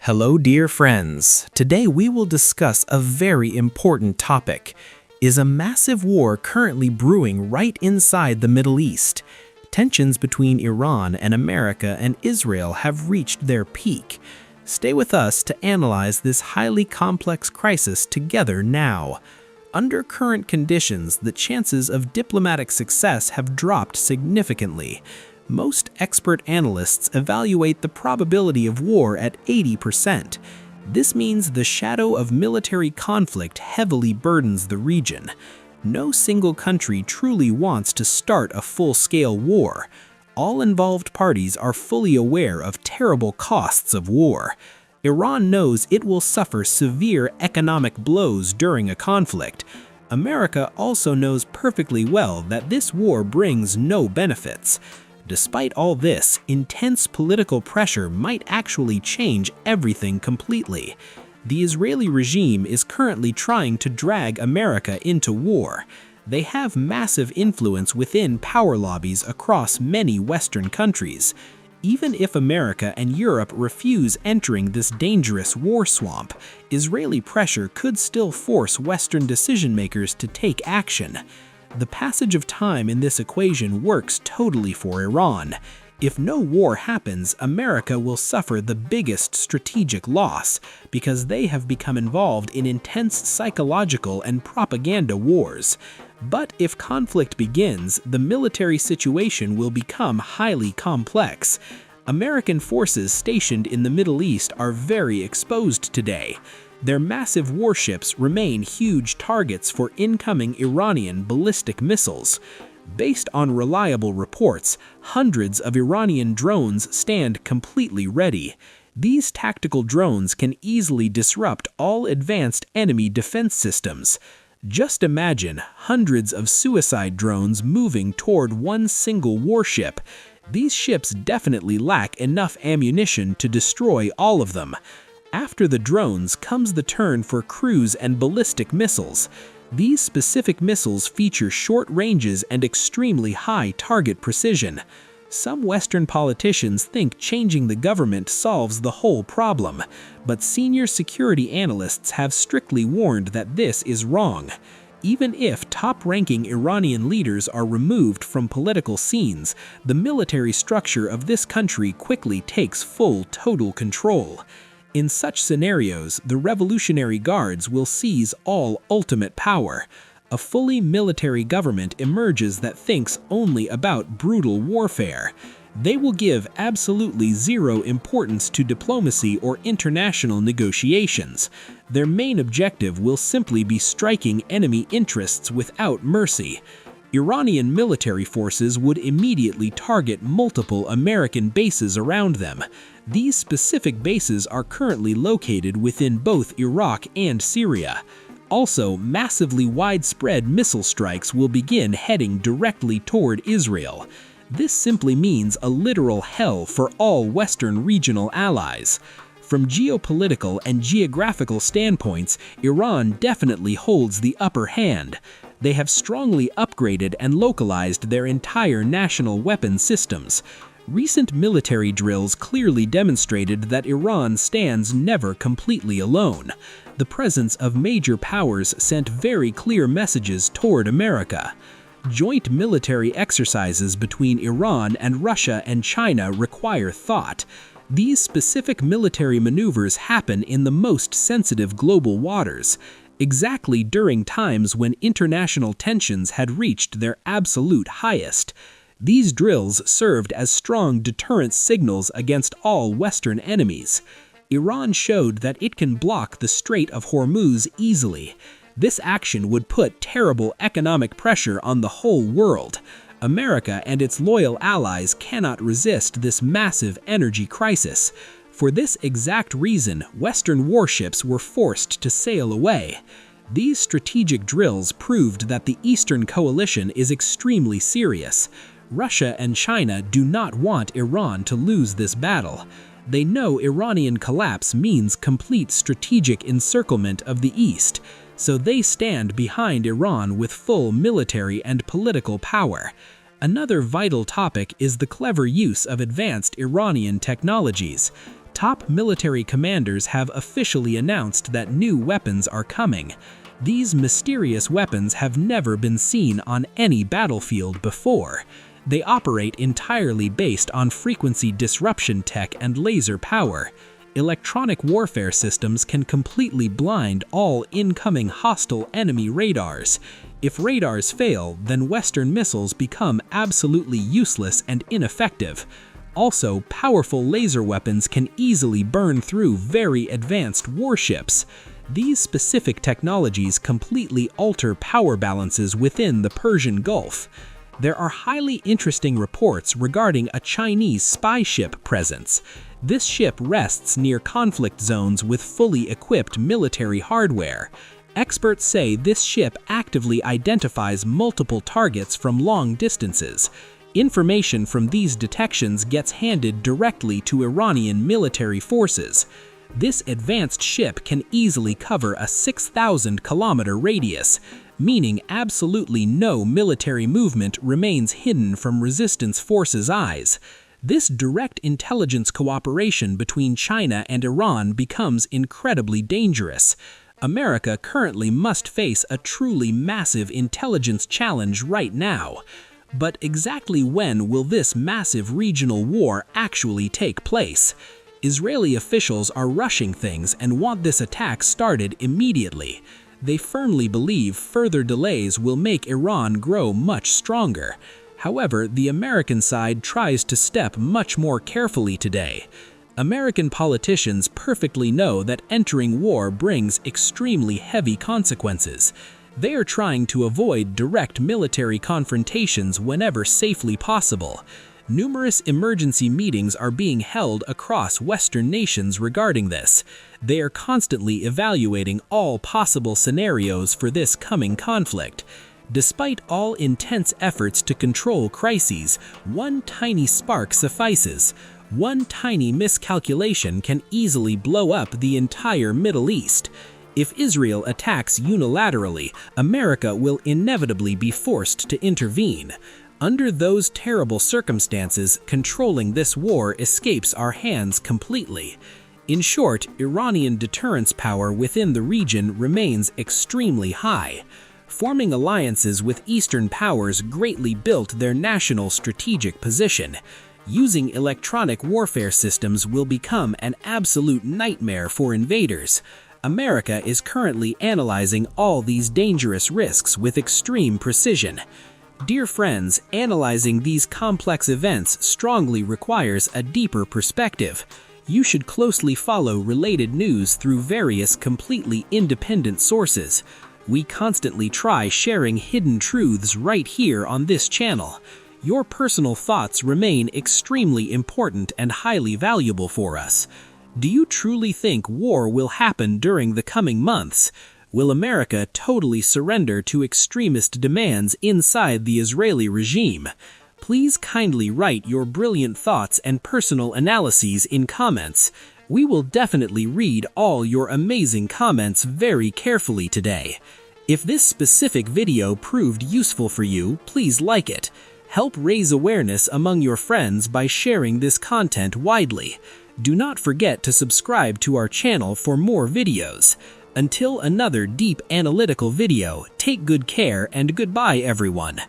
Hello, dear friends. Today we will discuss a very important topic. Is a massive war currently brewing right inside the Middle East? Tensions between Iran and America and Israel have reached their peak. Stay with us to analyze this highly complex crisis together now. Under current conditions, the chances of diplomatic success have dropped significantly. Most expert analysts evaluate the probability of war at 80%. This means the shadow of military conflict heavily burdens the region. No single country truly wants to start a full-scale war. All involved parties are fully aware of terrible costs of war. Iran knows it will suffer severe economic blows during a conflict. America also knows perfectly well that this war brings no benefits. Despite all this, intense political pressure might actually change everything completely. The Israeli regime is currently trying to drag America into war. They have massive influence within power lobbies across many Western countries. Even if America and Europe refuse entering this dangerous war swamp, Israeli pressure could still force Western decision-makers to take action. The passage of time in this equation works totally for Iran. If no war happens, America will suffer the biggest strategic loss because they have become involved in intense psychological and propaganda wars. But if conflict begins, the military situation will become highly complex. American forces stationed in the Middle East are very exposed today. Their massive warships remain huge targets for incoming Iranian ballistic missiles. Based on reliable reports, hundreds of Iranian drones stand completely ready. These tactical drones can easily disrupt all advanced enemy defense systems. Just imagine hundreds of suicide drones moving toward one single warship. These ships definitely lack enough ammunition to destroy all of them. After the drones comes the turn for cruise and ballistic missiles. These specific missiles feature short ranges and extremely high target precision. Some Western politicians think changing the government solves the whole problem, but senior security analysts have strictly warned that this is wrong. Even if top-ranking Iranian leaders are removed from political scenes, the military structure of this country quickly takes full total control. In such scenarios, the Revolutionary Guards will seize all ultimate power. A fully military government emerges that thinks only about brutal warfare. They will give absolutely zero importance to diplomacy or international negotiations. Their main objective will simply be striking enemy interests without mercy. Iranian military forces would immediately target multiple American bases around them. These specific bases are currently located within both Iraq and Syria. Also, massively widespread missile strikes will begin heading directly toward Israel. This simply means a literal hell for all Western regional allies. From geopolitical and geographical standpoints, Iran definitely holds the upper hand. They have strongly upgraded and localized their entire national weapon systems. Recent military drills clearly demonstrated that Iran stands never completely alone. The presence of major powers sent very clear messages toward America. Joint military exercises between Iran and Russia and China require thought. These specific military maneuvers happen in the most sensitive global waters, exactly during times when international tensions had reached their absolute highest. These drills served as strong deterrent signals against all Western enemies. Iran showed that it can block the Strait of Hormuz easily. This action would put terrible economic pressure on the whole world. America and its loyal allies cannot resist this massive energy crisis. For this exact reason, Western warships were forced to sail away. These strategic drills proved that the Eastern Coalition is extremely serious. Russia and China do not want Iran to lose this battle. They know Iranian collapse means complete strategic encirclement of the East, so they stand behind Iran with full military and political power. Another vital topic is the clever use of advanced Iranian technologies. Top military commanders have officially announced that new weapons are coming. These mysterious weapons have never been seen on any battlefield before. They operate entirely based on frequency disruption tech and laser power. Electronic warfare systems can completely blind all incoming hostile enemy radars. If radars fail, then Western missiles become absolutely useless and ineffective. Also, powerful laser weapons can easily burn through very advanced warships. These specific technologies completely alter power balances within the Persian Gulf. There are highly interesting reports regarding a Chinese spy ship presence. This ship rests near conflict zones with fully equipped military hardware. Experts say this ship actively identifies multiple targets from long distances. Information from these detections gets handed directly to Iranian military forces. This advanced ship can easily cover a 6,000-kilometer radius, meaning absolutely no military movement remains hidden from resistance forces' eyes. This direct intelligence cooperation between China and Iran becomes incredibly dangerous. America currently must face a truly massive intelligence challenge right now. But exactly when will this massive regional war actually take place? Israeli officials are rushing things and want this attack started immediately. They firmly believe further delays will make Iran grow much stronger. However, the American side tries to step much more carefully today. American politicians perfectly know that entering war brings extremely heavy consequences. They are trying to avoid direct military confrontations whenever safely possible. Numerous emergency meetings are being held across Western nations regarding this. They are constantly evaluating all possible scenarios for this coming conflict. Despite all intense efforts to control crises, one tiny spark suffices. One tiny miscalculation can easily blow up the entire Middle East. If Israel attacks unilaterally, America will inevitably be forced to intervene. Under those terrible circumstances, controlling this war escapes our hands completely. In short, Iranian deterrence power within the region remains extremely high. Forming alliances with Eastern powers greatly built their national strategic position. Using electronic warfare systems will become an absolute nightmare for invaders. America is currently analyzing all these dangerous risks with extreme precision. Dear friends, analyzing these complex events strongly requires a deeper perspective. You should closely follow related news through various completely independent sources. We constantly try sharing hidden truths right here on this channel. Your personal thoughts remain extremely important and highly valuable for us. Do you truly think war will happen during the coming months? Will America totally surrender to extremist demands inside the Israeli regime? Please kindly write your brilliant thoughts and personal analyses in comments. We will definitely read all your amazing comments very carefully today. If this specific video proved useful for you, please like it. Help raise awareness among your friends by sharing this content widely. Do not forget to subscribe to our channel for more videos. Until another deep analytical video, take good care and goodbye everyone.